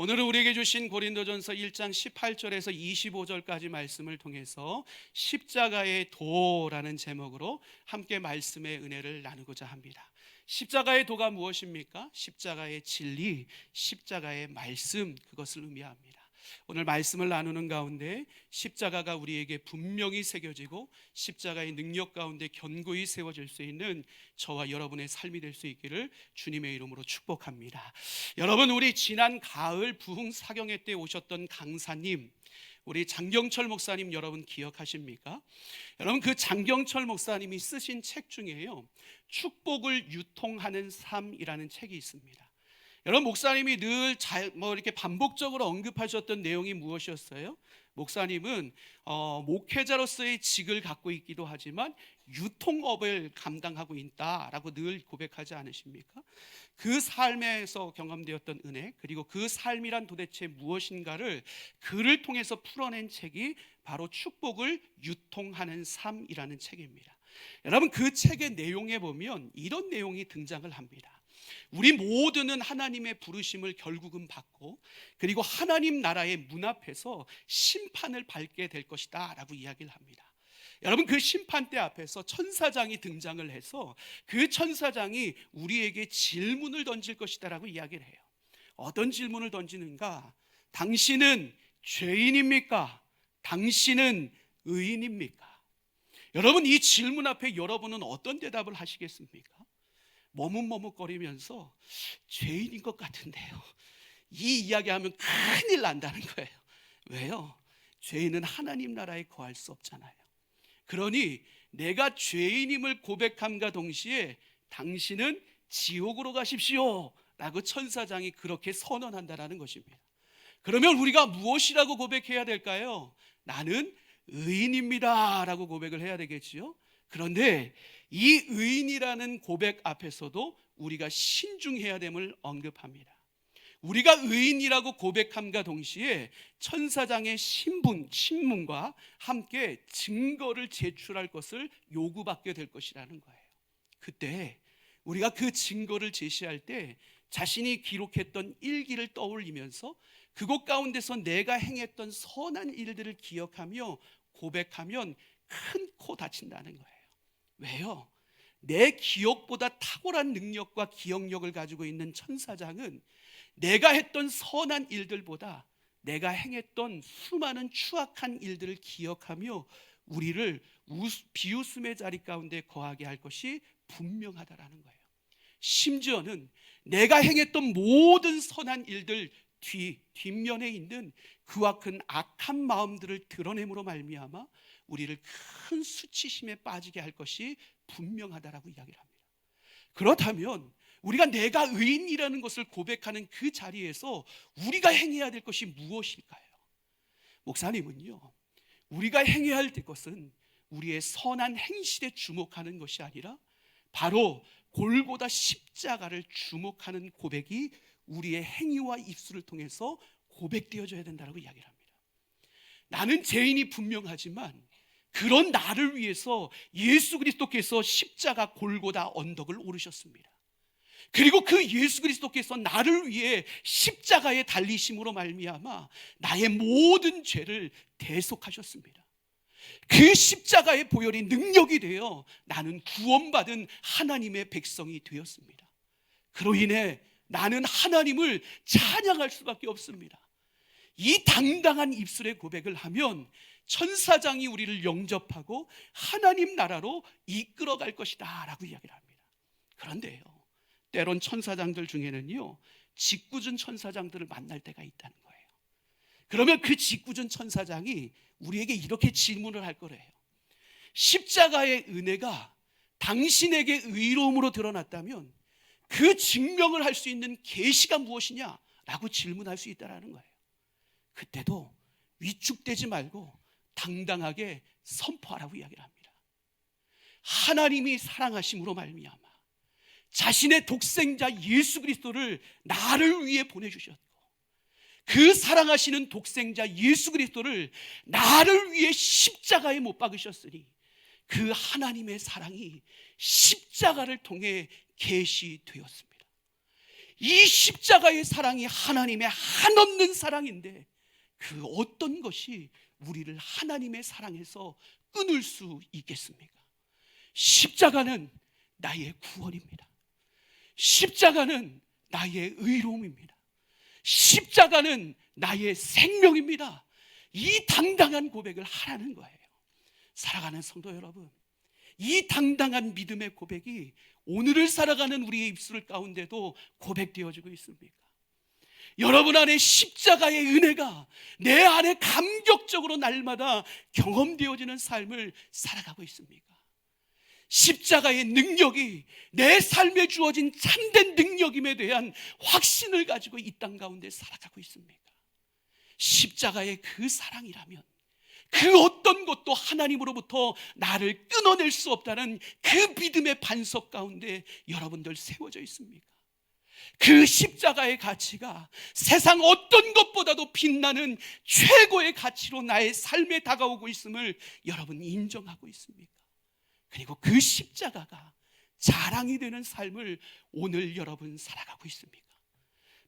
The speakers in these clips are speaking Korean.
오늘은 우리에게 주신 고린도전서 1장 18절에서 25절까지 말씀을 통해서 십자가의 도라는 제목으로 함께 말씀의 은혜를 나누고자 합니다. 십자가의 도가 무엇입니까? 십자가의 진리, 십자가의 말씀, 그것을 의미합니다. 오늘 말씀을 나누는 가운데 십자가가 우리에게 분명히 새겨지고 십자가의 능력 가운데 견고히 세워질 수 있는 저와 여러분의 삶이 될 수 있기를 주님의 이름으로 축복합니다. 여러분, 우리 지난 가을 부흥 사경회 때 오셨던 강사님, 우리 장경철 목사님 여러분 기억하십니까? 여러분, 그 장경철 목사님이 쓰신 책 중에요, 축복을 유통하는 삶이라는 책이 있습니다. 여러분, 목사님이 늘 이렇게 반복적으로 언급하셨던 내용이 무엇이었어요? 목사님은 목회자로서의 직을 갖고 있기도 하지만 유통업을 감당하고 있다라고 늘 고백하지 않으십니까? 그 삶에서 경험되었던 은혜, 그리고 그 삶이란 도대체 무엇인가를 글을 통해서 풀어낸 책이 바로 축복을 유통하는 삶이라는 책입니다. 여러분, 그 책의 내용에 보면 이런 내용이 등장을 합니다. 우리 모두는 하나님의 부르심을 결국은 받고, 그리고 하나님 나라의 문 앞에서 심판을 밟게 될 것이다 라고 이야기를 합니다. 여러분, 그 심판대 앞에서 천사장이 등장을 해서 그 천사장이 우리에게 질문을 던질 것이다 라고 이야기를 해요. 어떤 질문을 던지는가? 당신은 죄인입니까? 당신은 의인입니까? 여러분, 이 질문 앞에 여러분은 어떤 대답을 하시겠습니까? 머뭇머뭇거리면서 죄인인 것 같은데요, 이 이야기하면 큰일 난다는 거예요. 왜요? 죄인은 하나님 나라에 거할 수 없잖아요. 그러니 내가 죄인임을 고백함과 동시에 당신은 지옥으로 가십시오 라고 천사장이 그렇게 선언한다는 것입니다. 그러면 우리가 무엇이라고 고백해야 될까요? 나는 의인입니다 라고 고백을 해야 되겠지요. 그런데 이 의인이라는 고백 앞에서도 우리가 신중해야 됨을 언급합니다. 우리가 의인이라고 고백함과 동시에 천사장의 신문과 함께 증거를 제출할 것을 요구받게 될 것이라는 거예요. 그때 우리가 그 증거를 제시할 때 자신이 기록했던 일기를 떠올리면서 그곳 가운데서 내가 행했던 선한 일들을 기억하며 고백하면 큰 코 다친다는 거예요. 왜요? 내 기억보다 탁월한 능력과 기억력을 가지고 있는 천사장은 내가 했던 선한 일들보다 내가 행했던 수많은 추악한 일들을 기억하며 우리를 비웃음의 자리 가운데 거하게 할 것이 분명하다라는 거예요. 심지어는 내가 행했던 모든 선한 일들 뒷면에 있는 그와 큰 악한 마음들을 드러냄으로 말미암아 우리를 큰 수치심에 빠지게 할 것이 분명하다라고 이야기를 합니다. 그렇다면 우리가 내가 의인이라는 것을 고백하는 그 자리에서 우리가 행해야 될 것이 무엇일까요? 목사님은요, 우리가 행해야 할 것은 우리의 선한 행실에 주목하는 것이 아니라 바로 골고다 십자가를 주목하는 고백이 우리의 행위와 입술을 통해서 고백되어져야 된다고 이야기를 합니다. 나는 죄인이 분명하지만 그런 나를 위해서 예수 그리스도께서 십자가 골고다 언덕을 오르셨습니다. 그리고 그 예수 그리스도께서 나를 위해 십자가에 달리심으로 말미암아 나의 모든 죄를 대속하셨습니다. 그 십자가의 보혈이 능력이 되어 나는 구원받은 하나님의 백성이 되었습니다. 그로 인해 나는 하나님을 찬양할 수밖에 없습니다. 이 당당한 입술의 고백을 하면 천사장이 우리를 영접하고 하나님 나라로 이끌어갈 것이다 라고 이야기를 합니다. 그런데요, 때론 천사장들 중에는요, 짓궂은 천사장들을 만날 때가 있다는 거예요. 그러면 그 짓궂은 천사장이 우리에게 이렇게 질문을 할 거래요. 십자가의 은혜가 당신에게 의로움으로 드러났다면 그 증명을 할 수 있는 계시가 무엇이냐라고 질문할 수 있다는 거예요. 그때도 위축되지 말고 당당하게 선포하라고 이야기를 합니다. 하나님이 사랑하심으로 말미암아 자신의 독생자 예수 그리스도를 나를 위해 보내주셨고, 그 사랑하시는 독생자 예수 그리스도를 나를 위해 십자가에 못 박으셨으니 그 하나님의 사랑이 십자가를 통해 계시되었습니다. 이 십자가의 사랑이 하나님의 한없는 사랑인데 그 어떤 것이 우리를 하나님의 사랑에서 끊을 수 있겠습니까? 십자가는 나의 구원입니다. 십자가는 나의 의로움입니다. 십자가는 나의 생명입니다. 이 당당한 고백을 하라는 거예요. 사랑하는 성도 여러분, 이 당당한 믿음의 고백이 오늘을 살아가는 우리의 입술 가운데도 고백되어지고 있습니까? 여러분 안에 십자가의 은혜가 내 안에 감격적으로 날마다 경험되어지는 삶을 살아가고 있습니까? 십자가의 능력이 내 삶에 주어진 참된 능력임에 대한 확신을 가지고 이 땅 가운데 살아가고 있습니까? 십자가의 그 사랑이라면 그 어떤 것도 하나님으로부터 나를 끊어낼 수 없다는 그 믿음의 반석 가운데 여러분들 세워져 있습니까? 그 십자가의 가치가 세상 어떤 것보다도 빛나는 최고의 가치로 나의 삶에 다가오고 있음을 여러분 인정하고 있습니까? 그리고 그 십자가가 자랑이 되는 삶을 오늘 여러분 살아가고 있습니까?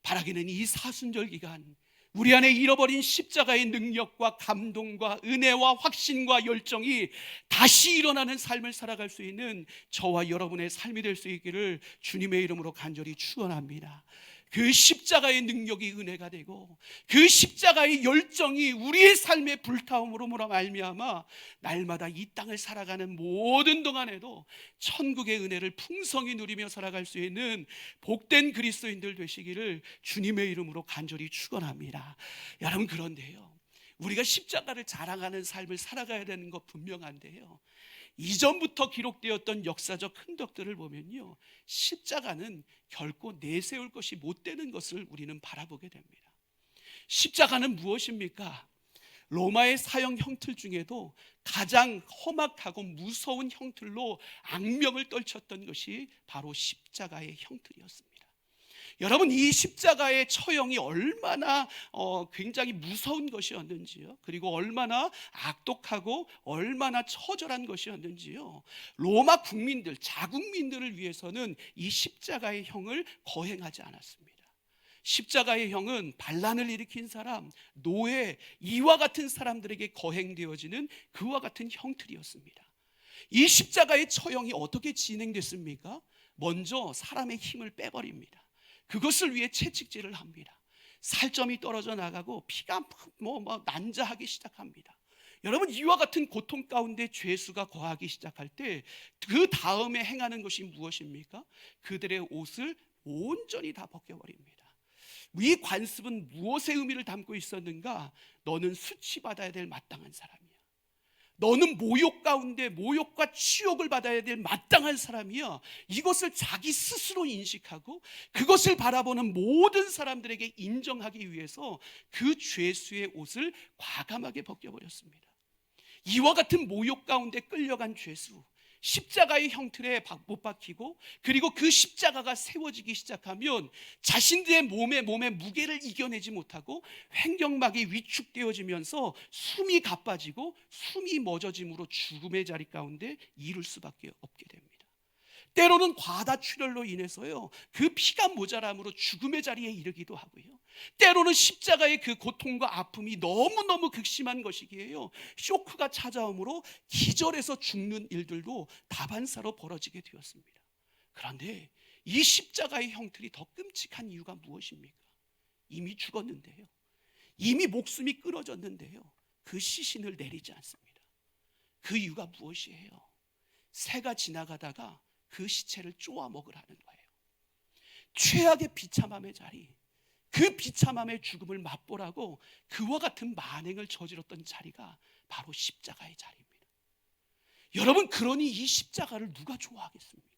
바라기는 이 사순절 기간 우리 안에 잃어버린 십자가의 능력과 감동과 은혜와 확신과 열정이 다시 일어나는 삶을 살아갈 수 있는 저와 여러분의 삶이 될 수 있기를 주님의 이름으로 간절히 축원합니다. 그 십자가의 능력이 은혜가 되고 그 십자가의 열정이 우리의 삶의 불타움으로 말미암아 날마다 이 땅을 살아가는 모든 동안에도 천국의 은혜를 풍성히 누리며 살아갈 수 있는 복된 그리스도인들 되시기를 주님의 이름으로 간절히 축원합니다. 여러분, 그런데요, 우리가 십자가를 자랑하는 삶을 살아가야 되는 것 분명한데요, 이전부터 기록되었던 역사적 흔적들을 보면요, 십자가는 결코 내세울 것이 못 되는 것을 우리는 바라보게 됩니다. 십자가는 무엇입니까? 로마의 사형 형틀 중에도 가장 험악하고 무서운 형틀로 악명을 떨쳤던 것이 바로 십자가의 형틀이었습니다. 여러분, 이 십자가의 처형이 얼마나 굉장히 무서운 것이었는지요, 그리고 얼마나 악독하고 얼마나 처절한 것이었는지요, 로마 국민들, 자국민들을 위해서는 이 십자가의 형을 거행하지 않았습니다. 십자가의 형은 반란을 일으킨 사람, 노예, 이와 같은 사람들에게 거행되어지는 그와 같은 형틀이었습니다. 이 십자가의 처형이 어떻게 진행됐습니까? 먼저 사람의 힘을 빼버립니다. 그것을 위해 채찍질을 합니다. 살점이 떨어져 나가고 피가 난자하기 시작합니다. 여러분, 이와 같은 고통 가운데 죄수가 거하기 시작할 때 그 다음에 행하는 것이 무엇입니까? 그들의 옷을 온전히 다 벗겨버립니다. 이 관습은 무엇의 의미를 담고 있었는가? 너는 수치받아야 될 마땅한 사람이야. 너는 모욕 가운데 모욕과 치욕을 받아야 될 마땅한 사람이야. 이것을 자기 스스로 인식하고 그것을 바라보는 모든 사람들에게 인정하기 위해서 그 죄수의 옷을 과감하게 벗겨버렸습니다. 이와 같은 모욕 가운데 끌려간 죄수, 십자가의 형틀에 못 박히고 그리고 그 십자가가 세워지기 시작하면 자신들의 몸에 무게를 이겨내지 못하고 횡격막이 위축되어지면서 숨이 가빠지고 숨이 멎어짐으로 죽음의 자리 가운데 이룰 수밖에 없게 됩니다. 때로는 과다출혈로 인해서요, 그 피가 모자람으로 죽음의 자리에 이르기도 하고요, 때로는 십자가의 그 고통과 아픔이 너무너무 극심한 것이기에요, 쇼크가 찾아오므로 기절해서 죽는 일들도 다반사로 벌어지게 되었습니다. 그런데 이 십자가의 형틀이 더 끔찍한 이유가 무엇입니까? 이미 죽었는데요, 이미 목숨이 끊어졌는데요, 그 시신을 내리지 않습니다. 그 이유가 무엇이에요? 새가 지나가다가 그 시체를 쪼아 먹으라는 거예요. 최악의 비참함의 자리, 그 비참함의 죽음을 맛보라고 그와 같은 만행을 저질렀던 자리가 바로 십자가의 자리입니다. 여러분, 그러니 이 십자가를 누가 좋아하겠습니까?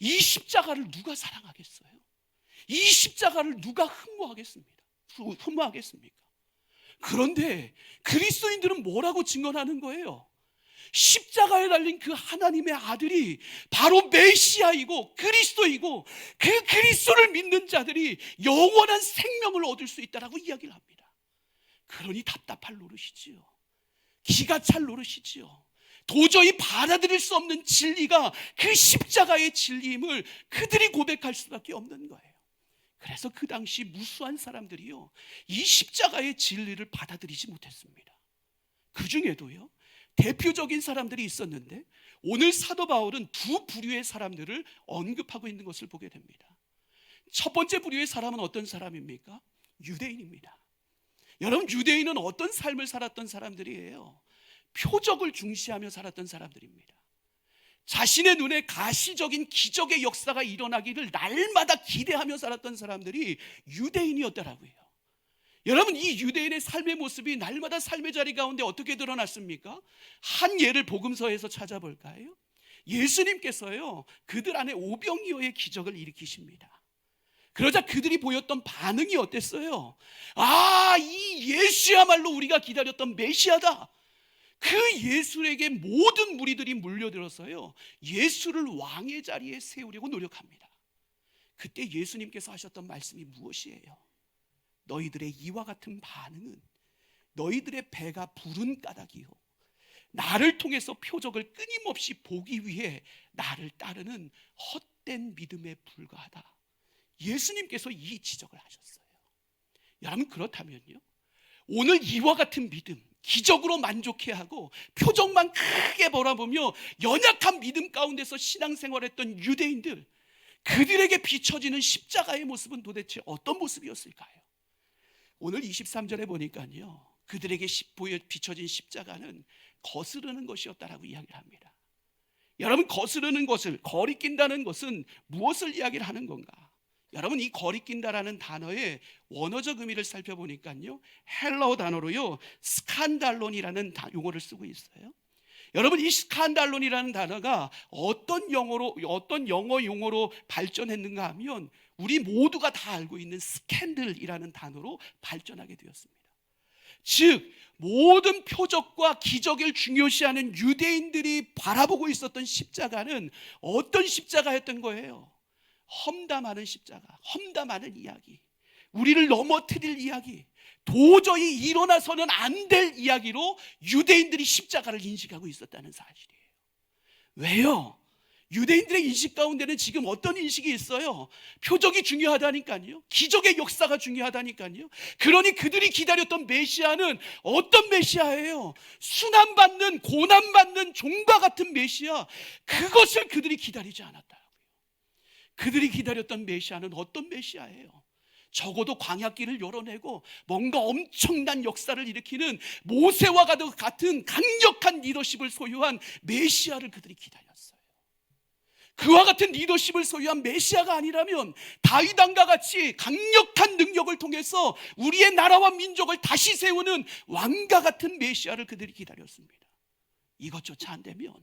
이 십자가를 누가 사랑하겠어요? 이 십자가를 누가 흠모하겠습니까? 그런데 그리스도인들은 뭐라고 증언하는 거예요? 십자가에 달린 그 하나님의 아들이 바로 메시아이고 그리스도이고 그 그리스도를 믿는 자들이 영원한 생명을 얻을 수 있다라고 이야기를 합니다. 그러니 답답할 노릇이지요. 기가 찰 노릇이지요. 도저히 받아들일 수 없는 진리가 그 십자가의 진리임을 그들이 고백할 수밖에 없는 거예요. 그래서 그 당시 무수한 사람들이요, 이 십자가의 진리를 받아들이지 못했습니다. 그 중에도요, 대표적인 사람들이 있었는데 오늘 사도 바울은 두 부류의 사람들을 언급하고 있는 것을 보게 됩니다. 첫 번째 부류의 사람은 어떤 사람입니까? 유대인입니다. 여러분, 유대인은 어떤 삶을 살았던 사람들이에요? 표적을 중시하며 살았던 사람들입니다. 자신의 눈에 가시적인 기적의 역사가 일어나기를 날마다 기대하며 살았던 사람들이 유대인이었더라고요. 여러분, 이 유대인의 삶의 모습이 날마다 삶의 자리 가운데 어떻게 드러났습니까? 한 예를 복음서에서 찾아볼까요? 예수님께서요, 그들 안에 오병이어의 기적을 일으키십니다. 그러자 그들이 보였던 반응이 어땠어요? 아, 이 예수야말로 우리가 기다렸던 메시아다. 그 예수에게 모든 무리들이 몰려들어서요, 예수를 왕의 자리에 세우려고 노력합니다. 그때 예수님께서 하셨던 말씀이 무엇이에요? 너희들의 이와 같은 반응은 너희들의 배가 부른 까닭이요, 나를 통해서 표적을 끊임없이 보기 위해 나를 따르는 헛된 믿음에 불과하다. 예수님께서 이 지적을 하셨어요. 여러분, 그렇다면요, 오늘 이와 같은 믿음, 기적으로 만족해하고 표적만 크게 바라보며 연약한 믿음 가운데서 신앙생활했던 유대인들, 그들에게 비춰지는 십자가의 모습은 도대체 어떤 모습이었을까요? 오늘 23절에 보니까요, 그들에게 비춰진 십자가는 거스르는 것이었다라고 이야기를 합니다. 여러분, 거스르는 것을, 거리낀다는 것은 무엇을 이야기를 하는 건가? 여러분, 이 거리낀다라는 단어의 원어적 의미를 살펴보니까요, 헬라어 단어로요, 스칸달론이라는 용어를 쓰고 있어요. 여러분, 이 스칸달론이라는 단어가 어떤 영어 용어로 발전했는가 하면 우리 모두가 다 알고 있는 스캔들이라는 단어로 발전하게 되었습니다. 즉, 모든 표적과 기적을 중요시하는 유대인들이 바라보고 있었던 십자가는 어떤 십자가였던 거예요? 험담하는 십자가, 험담하는 이야기, 우리를 넘어뜨릴 이야기, 도저히 일어나서는 안 될 이야기로 유대인들이 십자가를 인식하고 있었다는 사실이에요. 왜요? 유대인들의 인식 가운데는 지금 어떤 인식이 있어요? 표적이 중요하다니까요, 기적의 역사가 중요하다니까요. 그러니 그들이 기다렸던 메시아는 어떤 메시아예요? 순환받는, 고난받는 종과 같은 메시아, 그것을 그들이 기다리지 않았다고요. 그들이 기다렸던 메시아는 어떤 메시아예요? 적어도 광야길을 열어내고 뭔가 엄청난 역사를 일으키는 모세와 같은 강력한 리더십을 소유한 메시아를 그들이 기다렸어요. 그와 같은 리더십을 소유한 메시아가 아니라면 다윗 왕과 같이 강력한 능력을 통해서 우리의 나라와 민족을 다시 세우는 왕과 같은 메시아를 그들이 기다렸습니다. 이것조차 안 되면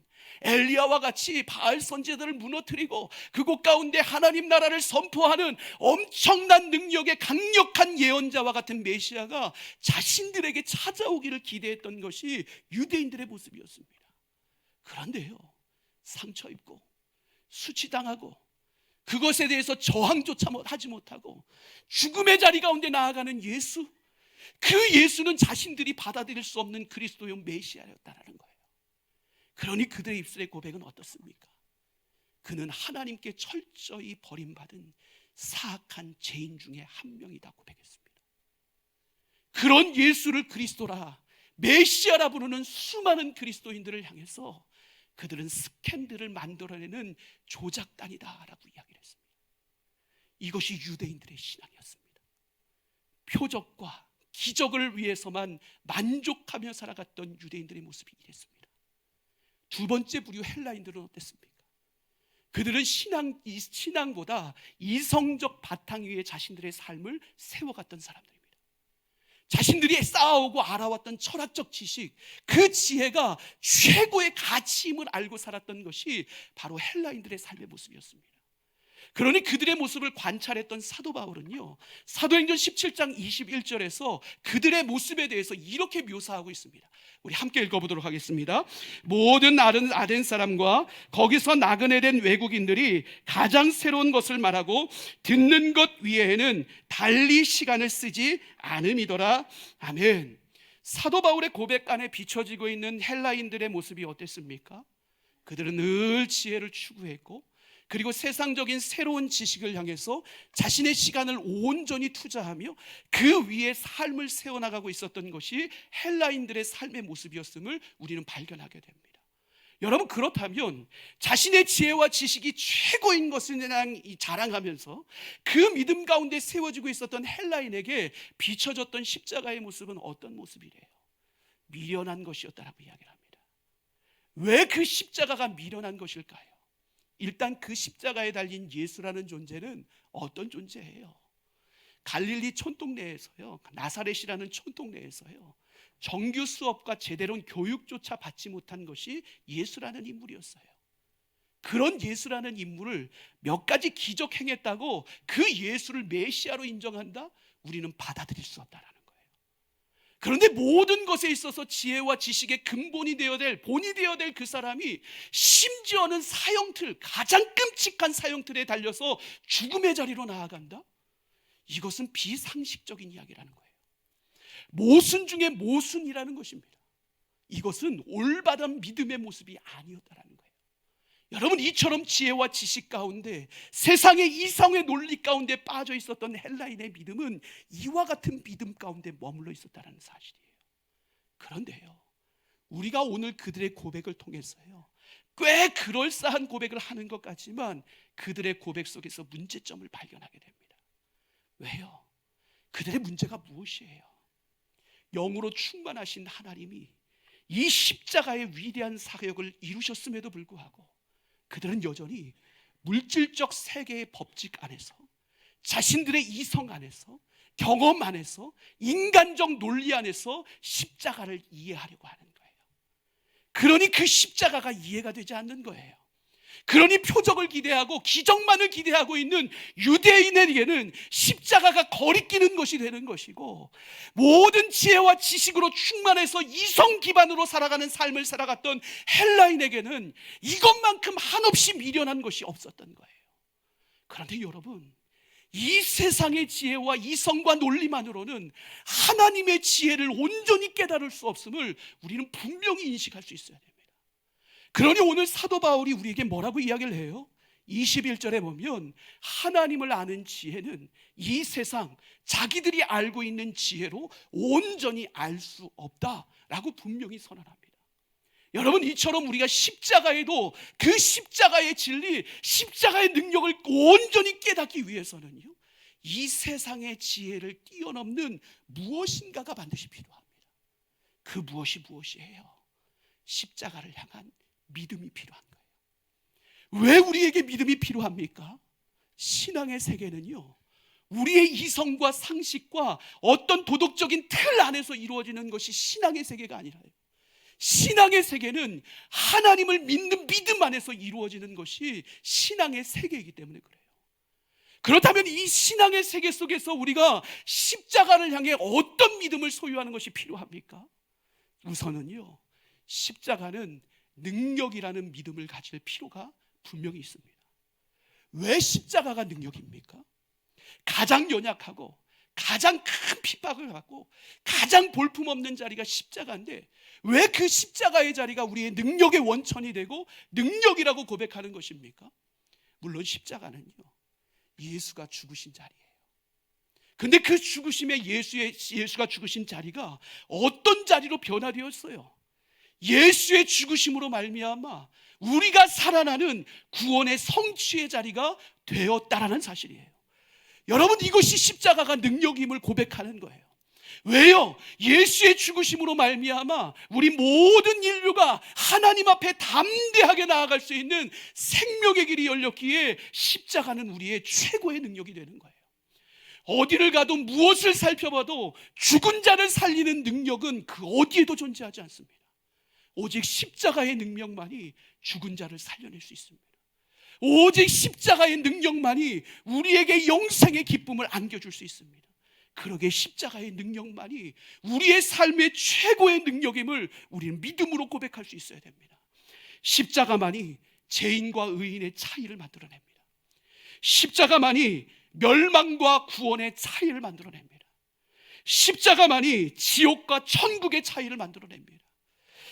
엘리야와 같이 바알 선지자들을 무너뜨리고 그곳 가운데 하나님 나라를 선포하는 엄청난 능력의 강력한 예언자와 같은 메시아가 자신들에게 찾아오기를 기대했던 것이 유대인들의 모습이었습니다. 그런데요, 상처 입고 수치당하고 그것에 대해서 저항조차 하지 못하고 죽음의 자리 가운데 나아가는 예수, 그 예수는 자신들이 받아들일 수 없는 그리스도의 메시아였다라는 거예요. 그러니 그들의 입술의 고백은 어떻습니까? 그는 하나님께 철저히 버림받은 사악한 죄인 중에 한 명이다 고백했습니다. 그런 예수를 그리스도라, 메시아라 부르는 수많은 그리스도인들을 향해서 그들은 스캔들을 만들어내는 조작단이다 라고 이야기를 했습니다. 이것이 유대인들의 신앙이었습니다. 표적과 기적을 위해서만 만족하며 살아갔던 유대인들의 모습이 이랬습니다. 두 번째 부류 헬라인들은 어땠습니까? 그들은 신앙보다 이성적 바탕 위에 자신들의 삶을 세워갔던 사람들입니다. 자신들이 쌓아오고 알아왔던 철학적 지식, 그 지혜가 최고의 가치임을 알고 살았던 것이 바로 헬라인들의 삶의 모습이었습니다. 그러니 그들의 모습을 관찰했던 사도 바울은요, 사도행전 17장 21절에서 그들의 모습에 대해서 이렇게 묘사하고 있습니다. 우리 함께 읽어보도록 하겠습니다. 모든 아덴 사람과 거기서 나그네 된 외국인들이 가장 새로운 것을 말하고 듣는 것 위에는 달리 시간을 쓰지 않음이더라. 아멘. 사도 바울의 고백 안에 비춰지고 있는 헬라인들의 모습이 어땠습니까? 그들은 늘 지혜를 추구했고 그리고 세상적인 새로운 지식을 향해서 자신의 시간을 온전히 투자하며 그 위에 삶을 세워나가고 있었던 것이 헬라인들의 삶의 모습이었음을 우리는 발견하게 됩니다. 여러분, 그렇다면 자신의 지혜와 지식이 최고인 것을 자랑하면서 그 믿음 가운데 세워지고 있었던 헬라인에게 비춰졌던 십자가의 모습은 어떤 모습이래요? 미련한 것이었다라고 이야기를 합니다. 왜 그 십자가가 미련한 것일까요? 일단 그 십자가에 달린 예수라는 존재는 어떤 존재예요? 갈릴리 촌동네에서요, 나사렛이라는 촌동네에서요, 정규 수업과 제대로 교육조차 받지 못한 것이 예수라는 인물이었어요. 그런 예수라는 인물을 몇 가지 기적 행했다고 그 예수를 메시아로 인정한다? 우리는 받아들일 수 없다라는 거예요. 그런데 모든 것에 있어서 지혜와 지식의 근본이 되어야 될, 본이 되어야 될 그 사람이 심지어는 사형틀, 가장 끔찍한 사형틀에 달려서 죽음의 자리로 나아간다? 이것은 비상식적인 이야기라는 거예요. 모순 중에 모순이라는 것입니다. 이것은 올바른 믿음의 모습이 아니었다라는 거예요. 여러분, 이처럼 지혜와 지식 가운데 세상의 이성의 논리 가운데 빠져 있었던 헬라인의 믿음은 이와 같은 믿음 가운데 머물러 있었다는 사실이에요. 그런데요, 우리가 오늘 그들의 고백을 통해서요, 꽤 그럴싸한 고백을 하는 것 같지만 그들의 고백 속에서 문제점을 발견하게 됩니다. 왜요? 그들의 문제가 무엇이에요? 영으로 충만하신 하나님이 이 십자가의 위대한 사역을 이루셨음에도 불구하고 그들은 여전히 물질적 세계의 법칙 안에서, 자신들의 이성 안에서, 경험 안에서, 인간적 논리 안에서 십자가를 이해하려고 하는 거예요. 그러니 그 십자가가 이해가 되지 않는 거예요. 그러니 표적을 기대하고 기적만을 기대하고 있는 유대인에게는 십자가가 거리끼는 것이 되는 것이고, 모든 지혜와 지식으로 충만해서 이성 기반으로 살아가는 삶을 살아갔던 헬라인에게는 이것만큼 한없이 미련한 것이 없었던 거예요. 그런데 여러분, 이 세상의 지혜와 이성과 논리만으로는 하나님의 지혜를 온전히 깨달을 수 없음을 우리는 분명히 인식할 수 있어야 됩니다. 그러니 오늘 사도 바울이 우리에게 뭐라고 이야기를 해요? 21절에 보면 하나님을 아는 지혜는 이 세상 자기들이 알고 있는 지혜로 온전히 알 수 없다라고 분명히 선언합니다. 여러분, 이처럼 우리가 십자가에도 그 십자가의 진리, 십자가의 능력을 온전히 깨닫기 위해서는요, 이 세상의 지혜를 뛰어넘는 무엇인가가 반드시 필요합니다. 그 무엇이 무엇이에요? 십자가를 향한 믿음이 필요한 거예요. 왜 우리에게 믿음이 필요합니까? 신앙의 세계는요, 우리의 이성과 상식과 어떤 도덕적인 틀 안에서 이루어지는 것이 신앙의 세계가 아니라요, 신앙의 세계는 하나님을 믿는 믿음 안에서 이루어지는 것이 신앙의 세계이기 때문에 그래요. 그렇다면 이 신앙의 세계 속에서 우리가 십자가를 향해 어떤 믿음을 소유하는 것이 필요합니까? 우선은요, 십자가는 능력이라는 믿음을 가질 필요가 분명히 있습니다. 왜 십자가가 능력입니까? 가장 연약하고 가장 큰 핍박을 받고 가장 볼품없는 자리가 십자가인데 왜 그 십자가의 자리가 우리의 능력의 원천이 되고 능력이라고 고백하는 것입니까? 물론 십자가는요, 예수가 죽으신 자리예요. 근데 그 죽으심에 예수가 죽으신 자리가 어떤 자리로 변화되었어요? 예수의 죽으심으로 말미암아 우리가 살아나는 구원의 성취의 자리가 되었다라는 사실이에요. 여러분, 이것이 십자가가 능력임을 고백하는 거예요. 왜요? 예수의 죽으심으로 말미암아 우리 모든 인류가 하나님 앞에 담대하게 나아갈 수 있는 생명의 길이 열렸기에 십자가는 우리의 최고의 능력이 되는 거예요. 어디를 가도 무엇을 살펴봐도 죽은 자를 살리는 능력은 그 어디에도 존재하지 않습니다. 오직 십자가의 능력만이 죽은 자를 살려낼 수 있습니다. 오직 십자가의 능력만이 우리에게 영생의 기쁨을 안겨줄 수 있습니다. 그러기에 십자가의 능력만이 우리의 삶의 최고의 능력임을 우리는 믿음으로 고백할 수 있어야 됩니다. 십자가만이 죄인과 의인의 차이를 만들어냅니다. 십자가만이 멸망과 구원의 차이를 만들어냅니다. 십자가만이 지옥과 천국의 차이를 만들어냅니다.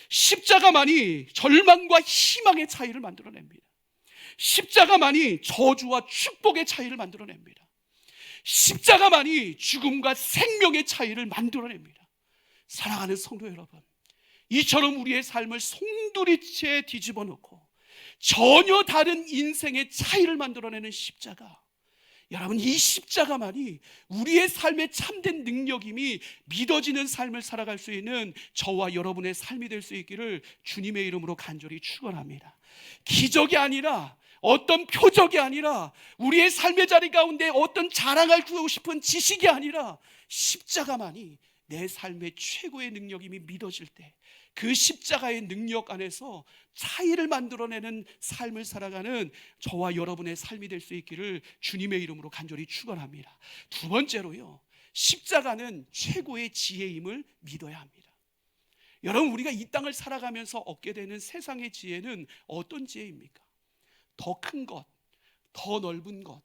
십자가만이 절망과 희망의 차이를 만들어냅니다. 십자가만이 저주와 축복의 차이를 만들어냅니다. 십자가만이 죽음과 생명의 차이를 만들어냅니다. 사랑하는 성도 여러분, 이처럼 우리의 삶을 송두리째 뒤집어 놓고 전혀 다른 인생의 차이를 만들어내는 십자가, 여러분, 이 십자가만이 우리의 삶의 참된 능력임이 믿어지는 삶을 살아갈 수 있는 저와 여러분의 삶이 될 수 있기를 주님의 이름으로 간절히 축원합니다. 기적이 아니라, 어떤 표적이 아니라, 우리의 삶의 자리 가운데 어떤 자랑하고 싶은 지식이 아니라 십자가만이 내 삶의 최고의 능력임이 믿어질 때, 그 십자가의 능력 안에서 차이를 만들어내는 삶을 살아가는 저와 여러분의 삶이 될 수 있기를 주님의 이름으로 간절히 축원합니다. 두 번째로요, 십자가는 최고의 지혜임을 믿어야 합니다. 여러분, 우리가 이 땅을 살아가면서 얻게 되는 세상의 지혜는 어떤 지혜입니까? 더 큰 것, 더 넓은 것,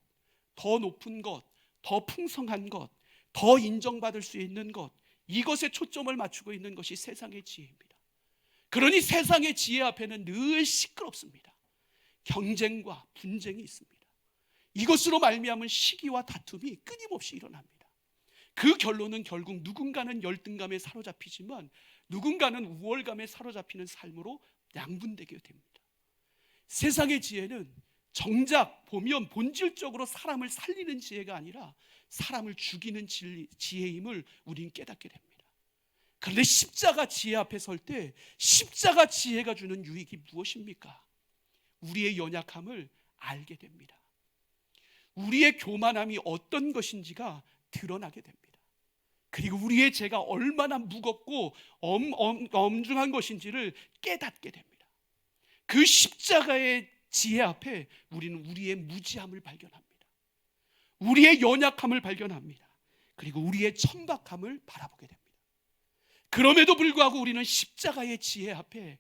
더 높은 것, 더 풍성한 것, 더 인정받을 수 있는 것, 이것에 초점을 맞추고 있는 것이 세상의 지혜입니다. 그러니 세상의 지혜 앞에는 늘 시끄럽습니다. 경쟁과 분쟁이 있습니다. 이것으로 말미암은 시기와 다툼이 끊임없이 일어납니다. 그 결론은 결국 누군가는 열등감에 사로잡히지만 누군가는 우월감에 사로잡히는 삶으로 양분되게 됩니다. 세상의 지혜는 정작 보면 본질적으로 사람을 살리는 지혜가 아니라 사람을 죽이는 지혜임을 우린 깨닫게 됩니다. 그런데 십자가 지혜 앞에 설 때 십자가 지혜가 주는 유익이 무엇입니까? 우리의 연약함을 알게 됩니다. 우리의 교만함이 어떤 것인지가 드러나게 됩니다. 그리고 우리의 죄가 얼마나 무겁고 엄중한 것인지를 깨닫게 됩니다. 그 십자가의 지혜 앞에 우리는 우리의 무지함을 발견합니다. 우리의 연약함을 발견합니다. 그리고 우리의 천박함을 바라보게 됩니다. 그럼에도 불구하고 우리는 십자가의 지혜 앞에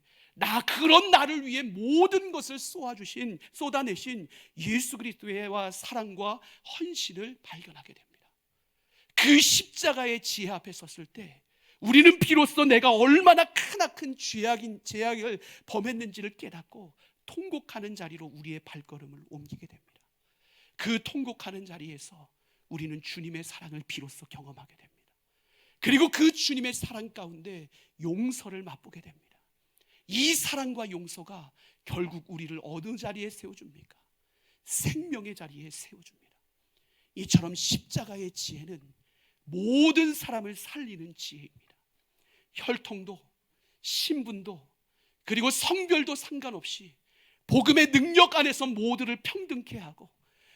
그런 나를 위해 모든 것을 쏟아내신 예수 그리스도의 사랑과 헌신을 발견하게 됩니다. 그 십자가의 지혜 앞에 섰을 때 우리는 비로소 내가 얼마나 크나큰 죄악을 범했는지를 깨닫고 통곡하는 자리로 우리의 발걸음을 옮기게 됩니다. 그 통곡하는 자리에서 우리는 주님의 사랑을 비로소 경험하게 됩니다. 그리고 그 주님의 사랑 가운데 용서를 맛보게 됩니다. 이 사랑과 용서가 결국 우리를 어느 자리에 세워줍니까? 생명의 자리에 세워줍니다. 이처럼 십자가의 지혜는 모든 사람을 살리는 지혜입니다. 혈통도 신분도 그리고 성별도 상관없이 복음의 능력 안에서 모두를 평등케 하고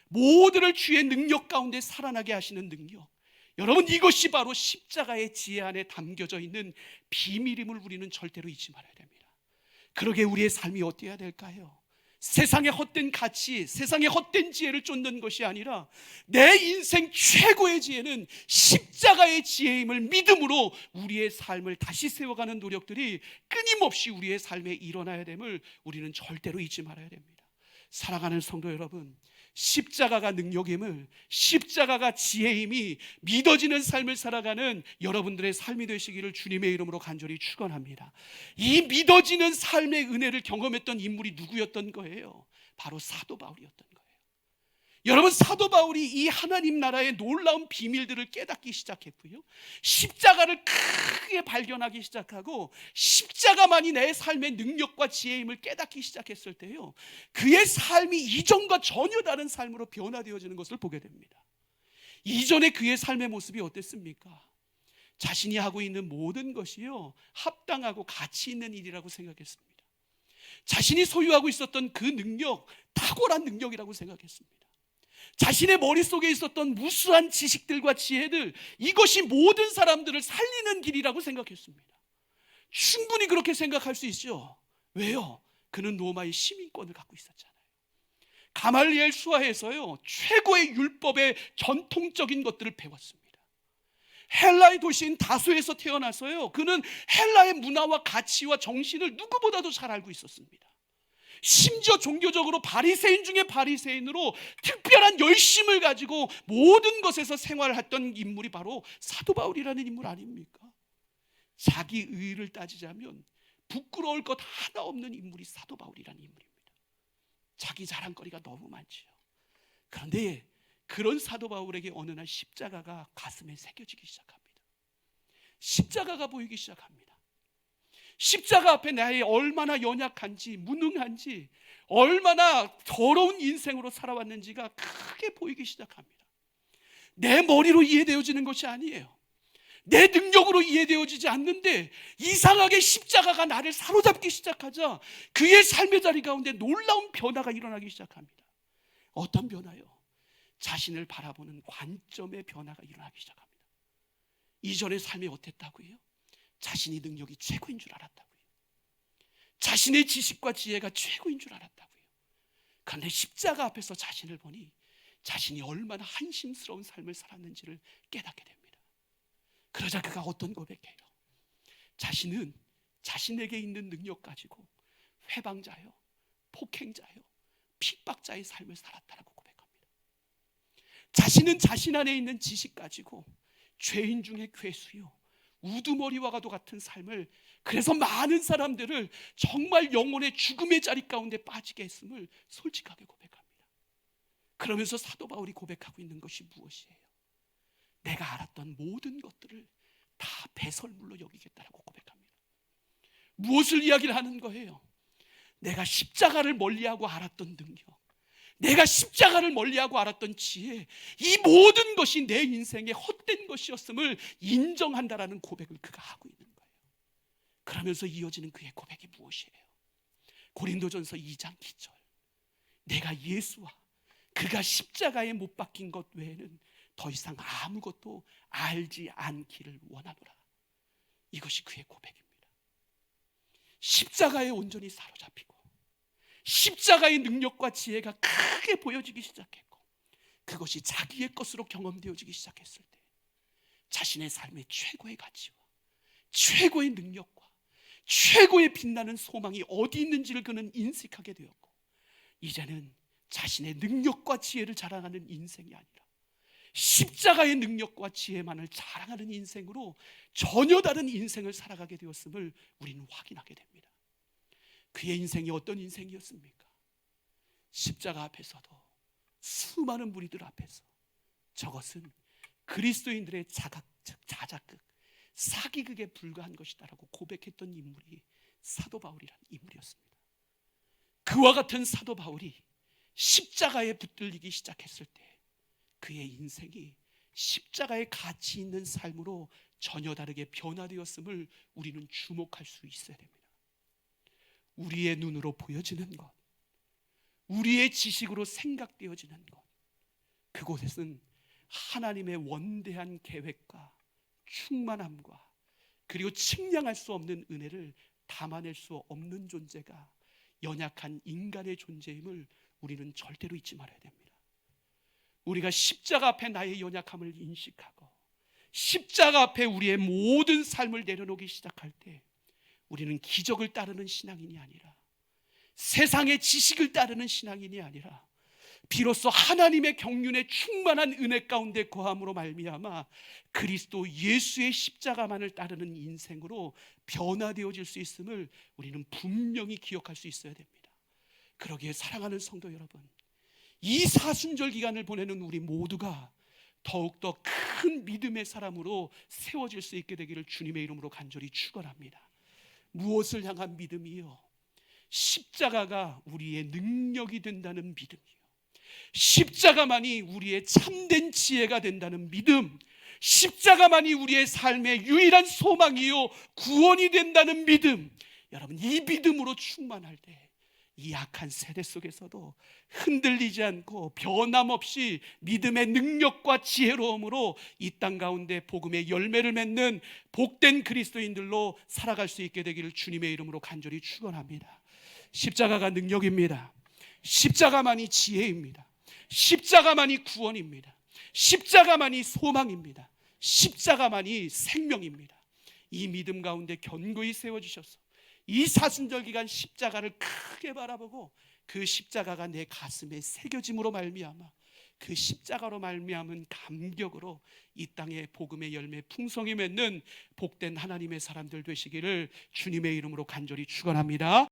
모두를 주의 능력 가운데 살아나게 하시는 능력, 여러분, 이것이 바로 십자가의 지혜 안에 담겨져 있는 비밀임을 우리는 절대로 잊지 말아야 됩니다. 그러게 우리의 삶이 어때야 될까요? 세상의 헛된 가치, 세상의 헛된 지혜를 쫓는 것이 아니라 내 인생 최고의 지혜는 십자가의 지혜임을 믿음으로 우리의 삶을 다시 세워가는 노력들이 끊임없이 우리의 삶에 일어나야 됨을 우리는 절대로 잊지 말아야 됩니다. 사랑하는 성도 여러분, 십자가가 능력임을, 십자가가 지혜임이 믿어지는 삶을 살아가는 여러분들의 삶이 되시기를 주님의 이름으로 간절히 축원합니다. 이 믿어지는 삶의 은혜를 경험했던 인물이 누구였던 거예요? 바로 사도 바울이었던 거예요. 여러분, 사도 바울이 이 하나님 나라의 놀라운 비밀들을 깨닫기 시작했고요, 십자가를 크게 발견하기 시작하고 십자가만이 내 삶의 능력과 지혜임을 깨닫기 시작했을 때요, 그의 삶이 이전과 전혀 다른 삶으로 변화되어지는 것을 보게 됩니다. 이전에 그의 삶의 모습이 어땠습니까? 자신이 하고 있는 모든 것이요 합당하고 가치 있는 일이라고 생각했습니다. 자신이 소유하고 있었던 그 능력, 탁월한 능력이라고 생각했습니다. 자신의 머릿속에 있었던 무수한 지식들과 지혜들, 이것이 모든 사람들을 살리는 길이라고 생각했습니다. 충분히 그렇게 생각할 수 있죠. 왜요? 그는 로마의 시민권을 갖고 있었잖아요. 가말리엘 수하에서요 최고의 율법의 전통적인 것들을 배웠습니다. 헬라의 도시인 다소에서 태어나서요 그는 헬라의 문화와 가치와 정신을 누구보다도 잘 알고 있었습니다. 심지어 종교적으로 바리새인 중에 바리새인으로 특별한 열심을 가지고 모든 것에서 생활했던 인물이 바로 사도 바울이라는 인물 아닙니까? 자기 의의를 따지자면 부끄러울 것 하나 없는 인물이 사도 바울이라는 인물입니다. 자기 자랑거리가 너무 많지요. 그런데 그런 사도 바울에게 어느 날 십자가가 가슴에 새겨지기 시작합니다. 십자가가 보이기 시작합니다. 십자가 앞에 나의 얼마나 연약한지, 무능한지, 얼마나 더러운 인생으로 살아왔는지가 크게 보이기 시작합니다. 내 머리로 이해되어지는 것이 아니에요. 내 능력으로 이해되어지지 않는데 이상하게 십자가가 나를 사로잡기 시작하자 그의 삶의 자리 가운데 놀라운 변화가 일어나기 시작합니다. 어떤 변화요? 자신을 바라보는 관점의 변화가 일어나기 시작합니다. 이전의 삶이 어땠다고요? 자신이 능력이 최고인 줄 알았다고요. 자신의 지식과 지혜가 최고인 줄 알았다고요. 그런데 십자가 앞에서 자신을 보니 자신이 얼마나 한심스러운 삶을 살았는지를 깨닫게 됩니다. 그러자 그가 어떤 고백해요? 자신은 자신에게 있는 능력 가지고 회방자요, 폭행자요, 핍박자의 삶을 살았다라고 고백합니다. 자신은 자신 안에 있는 지식 가지고 죄인 중에 괴수요, 우두머리와도 같은 삶을, 그래서 많은 사람들을 정말 영혼의 죽음의 자리 가운데 빠지게 했음을 솔직하게 고백합니다. 그러면서 사도 바울이 고백하고 있는 것이 무엇이에요? 내가 알았던 모든 것들을 다 배설물로 여기겠다라고 고백합니다. 무엇을 이야기를 하는 거예요? 내가 십자가를 멀리하고 알았던 능력, 내가 십자가를 멀리하고 알았던 지혜, 이 모든 것이 내 인생의 헛된 것이었음을 인정한다라는 고백을 그가 하고 있는 거예요. 그러면서 이어지는 그의 고백이 무엇이에요? 고린도전서 2장 2절, 내가 예수와 그가 십자가에 못 박힌 것 외에는 더 이상 아무것도 알지 않기를 원하노라. 이것이 그의 고백입니다. 십자가에 온전히 사로잡히고 십자가의 능력과 지혜가 크게 보여지기 시작했고 그것이 자기의 것으로 경험되어지기 시작했을 때 자신의 삶의 최고의 가치와 최고의 능력과 최고의 빛나는 소망이 어디 있는지를 그는 인식하게 되었고 이제는 자신의 능력과 지혜를 자랑하는 인생이 아니라 십자가의 능력과 지혜만을 자랑하는 인생으로 전혀 다른 인생을 살아가게 되었음을 우리는 확인하게 됩니다. 그의 인생이 어떤 인생이었습니까? 십자가 앞에서도 수많은 무리들 앞에서 저것은 그리스도인들의 자작극, 사기극에 불과한 것이다라고 고백했던 인물이 사도 바울이라는 인물이었습니다. 그와 같은 사도 바울이 십자가에 붙들리기 시작했을 때 그의 인생이 십자가의 가치 있는 삶으로 전혀 다르게 변화되었음을 우리는 주목할 수 있어야 됩니다. 우리의 눈으로 보여지는 것, 우리의 지식으로 생각되어지는 것, 그곳에는 하나님의 원대한 계획과 충만함과 그리고 측량할 수 없는 은혜를 담아낼 수 없는 존재가 연약한 인간의 존재임을 우리는 절대로 잊지 말아야 됩니다. 우리가 십자가 앞에 나의 연약함을 인식하고 십자가 앞에 우리의 모든 삶을 내려놓기 시작할 때 우리는 기적을 따르는 신앙인이 아니라 세상의 지식을 따르는 신앙인이 아니라 비로소 하나님의 경륜의 충만한 은혜 가운데 거함으로 말미암아 그리스도 예수의 십자가만을 따르는 인생으로 변화되어질 수 있음을 우리는 분명히 기억할 수 있어야 됩니다. 그러기에 사랑하는 성도 여러분, 이 사순절 기간을 보내는 우리 모두가 더욱더 큰 믿음의 사람으로 세워질 수 있게 되기를 주님의 이름으로 간절히 축원합니다. 무엇을 향한 믿음이요? 십자가가 우리의 능력이 된다는 믿음이요, 십자가만이 우리의 참된 지혜가 된다는 믿음, 십자가만이 우리의 삶의 유일한 소망이요 구원이 된다는 믿음, 여러분 이 믿음으로 충만할 때 이 악한 세대 속에서도 흔들리지 않고 변함없이 믿음의 능력과 지혜로움으로 이 땅 가운데 복음의 열매를 맺는 복된 그리스도인들로 살아갈 수 있게 되기를 주님의 이름으로 간절히 축원합니다. 십자가가 능력입니다. 십자가만이 지혜입니다. 십자가만이 구원입니다. 십자가만이 소망입니다. 십자가만이 생명입니다. 이 믿음 가운데 견고히 세워주셔서 이 사순절 기간 십자가를 크게 바라보고 그 십자가가 내 가슴에 새겨짐으로 말미암아 그 십자가로 말미암은 감격으로 이 땅에 복음의 열매 풍성히 맺는 복된 하나님의 사람들 되시기를 주님의 이름으로 간절히 축원합니다.